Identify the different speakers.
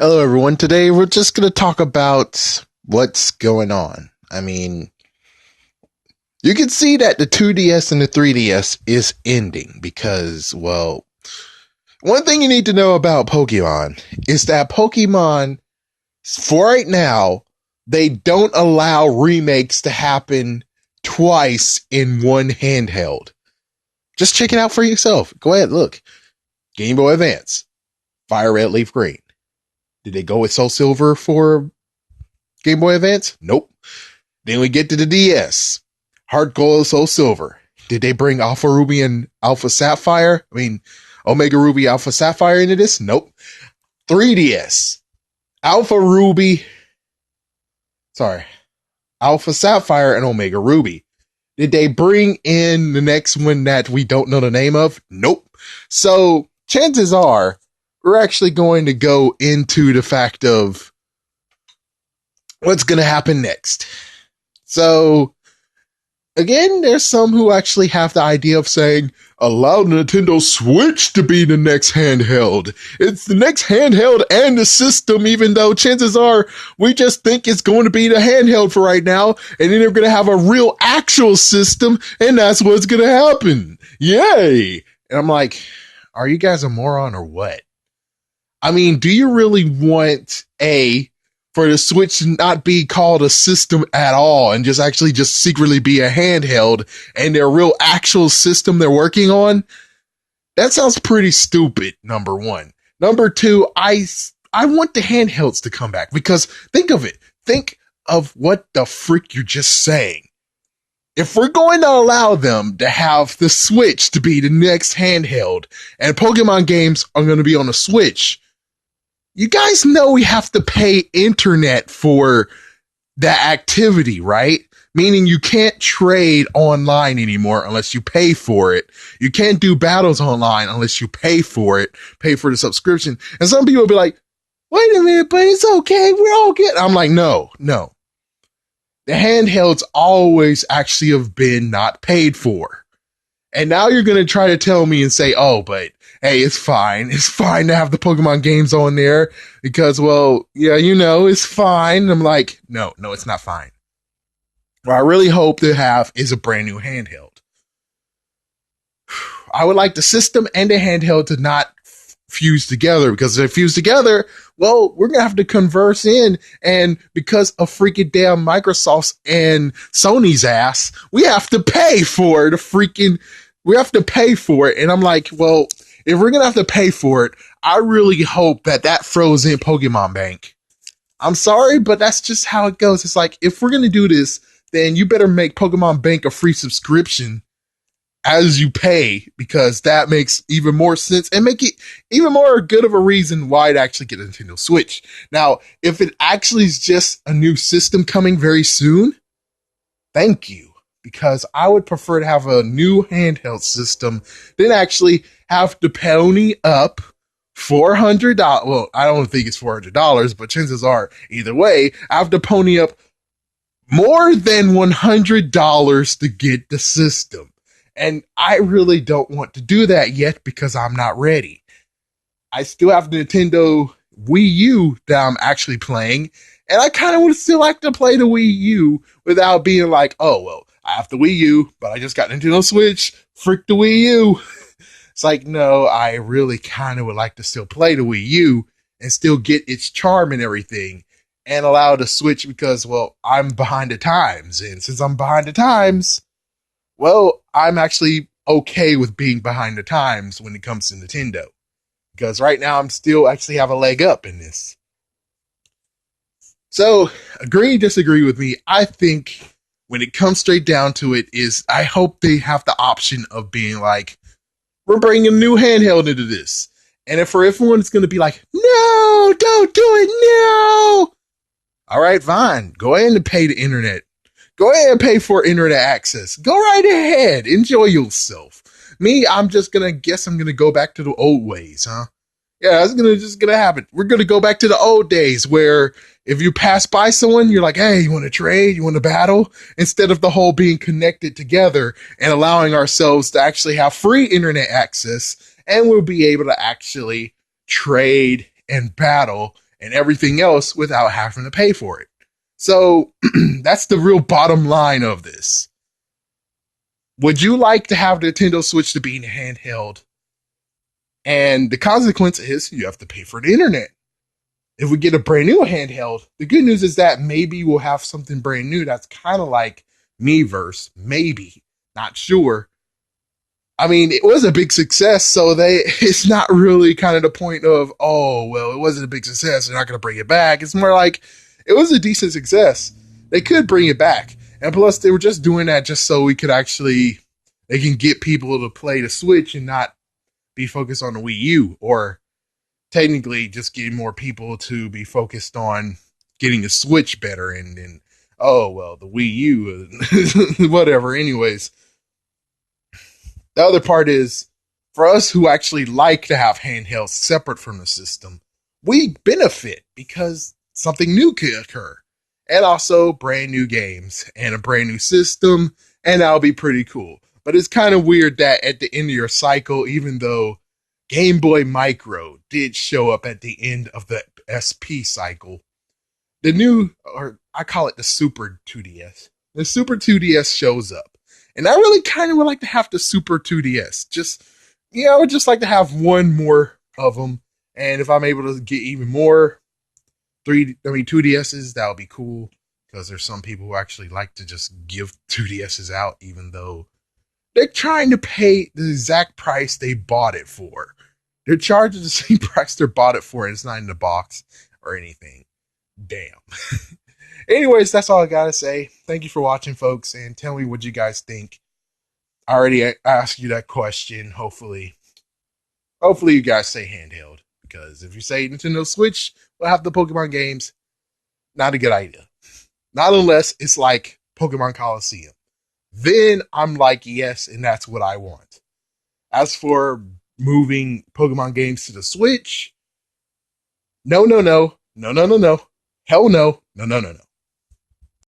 Speaker 1: Hello, everyone. Today we're just going to talk about what's going on. I mean, you can see that the 2DS and the 3DS is ending because, well, one thing you need to know about Pokemon is that Pokemon, for right now, they don't allow remakes to happen twice in one handheld. Just check it out for yourself. Go ahead, look. Game Boy Advance, Fire Red, Leaf Green. Did they go with Soul Silver for Game Boy Advance? Nope. Then we get to the DS. Heart Gold, Soul Silver. Did they bring Alpha Ruby and Alpha Sapphire? Omega Ruby, Alpha Sapphire into this? Nope. 3DS. Alpha Ruby. Sorry. Alpha Sapphire and Omega Ruby. Did they bring in the next one that we don't know the name of? Nope. So chances are we're actually going to go into the fact of what's going to happen next. So, again, there's some who actually have the idea of saying, allow Nintendo Switch to be the next handheld. It's the next handheld and the system, even though chances are we just think it's going to be the handheld for right now, and then they're going to have a real actual system, and that's what's going to happen. Yay! And I'm like, are you guys a moron or what? I mean, do you really want for the Switch to not be called a system at all and just secretly be a handheld and their real actual system they're working on? That sounds pretty stupid, number one. Number two, I want the handhelds to come back because think of it. Think of what the frick you're just saying. If we're going to allow them to have the Switch to be the next handheld and Pokemon games are going to be on the Switch, you guys know we have to pay internet for that activity, right? Meaning you can't trade online anymore unless you pay for it. You can't do battles online unless you pay for it, pay for the subscription. And some people will be like, wait a minute, but it's okay. We're all good. I'm like, no. The handhelds always actually have been not paid for. And now you're going to try to tell me and say, oh, but hey, it's fine. It's fine to have the Pokemon games on there because, well, yeah, it's fine. I'm like, no, it's not fine. What I really hope to have is a brand new handheld. I would like the system and the handheld to not fuse together because if they fuse together, well, we're going to have to converse in. And because of freaking damn Microsoft's and Sony's ass, we have to pay for it. And I'm like, well, if we're going to have to pay for it, I really hope that throws in Pokemon Bank. I'm sorry, but that's just how it goes. It's like, if we're going to do this, then you better make Pokemon Bank a free subscription as you pay, because that makes even more sense and make it even more good of a reason why to actually get a Nintendo Switch. Now, if it actually is just a new system coming very soon, thank you. Because I would prefer to have a new handheld system than actually have to pony up $400. Well, I don't think it's $400, but chances are, either way, I have to pony up more than $100 to get the system. And I really don't want to do that yet because I'm not ready. I still have the Nintendo Wii U that I'm actually playing, and I kind of would still like to play the Wii U without being like, oh, well, I have the Wii U, but I just got Nintendo Switch. Frick the Wii U. It's like, no, I really kind of would like to still play the Wii U and still get its charm and everything and allow the Switch because, well, I'm behind the times. And since I'm behind the times, well, I'm actually okay with being behind the times when it comes to Nintendo. Because right now I'm still actually have a leg up in this. So, agree, disagree with me. I think when it comes straight down to it is I hope they have the option of being like, we're bringing a new handheld into this. And if for everyone it's going to be like, no, don't do it, no. All right, fine. Go ahead and pay the internet. Go ahead and pay for internet access. Go right ahead. Enjoy yourself. Me, I'm going to go back to the old ways, huh? Yeah, that's just gonna happen. We're gonna go back to the old days where if you pass by someone, you're like, hey, you want to trade? You want to battle? Instead of the whole being connected together and allowing ourselves to actually have free internet access, and we'll be able to actually trade and battle and everything else without having to pay for it. So that's the real bottom line of this. Would you like to have the Nintendo Switch to be a handheld? And the consequence is you have to pay for the internet. If we get a brand new handheld, the good news is that maybe we'll have something brand new that's kind of like Miiverse, maybe, not sure. I mean, it was a big success, so it's not really kind of the point of, oh, well, it wasn't a big success, they're not going to bring it back. It's more like it was a decent success. They could bring it back. And plus, they were just doing that just so we could actually, they can get people to play the Switch and not be focused on the Wii U, or technically just getting more people to be focused on getting the Switch better and oh, well, the Wii U, whatever. Anyways, the other part is, for us who actually like to have handhelds separate from the system, we benefit because something new could occur. And also brand new games and a brand new system, and that'll be pretty cool. But it's kind of weird that at the end of your cycle, even though Game Boy Micro did show up at the end of the SP cycle, the new, or I call it the Super 2DS, the Super 2DS shows up. And I really kind of would like to have the Super 2DS. Just, I would just like to have one more of them. And if I'm able to get even more 2DSs, that would be cool. Because there's some people who actually like to just give 2DSs out, even though they're trying to pay the exact price they bought it for. They're charging the same price they bought it for, and it's not in the box or anything. Damn. Anyways, that's all I gotta say. Thank you for watching, folks, and tell me what you guys think. I already asked you that question. Hopefully you guys say handheld, because if you say Nintendo Switch will have the Pokemon games, not a good idea. Not unless it's like Pokemon Coliseum. Then I'm like, yes, and that's what I want. As for moving Pokemon games to the Switch, no. Hell no. No.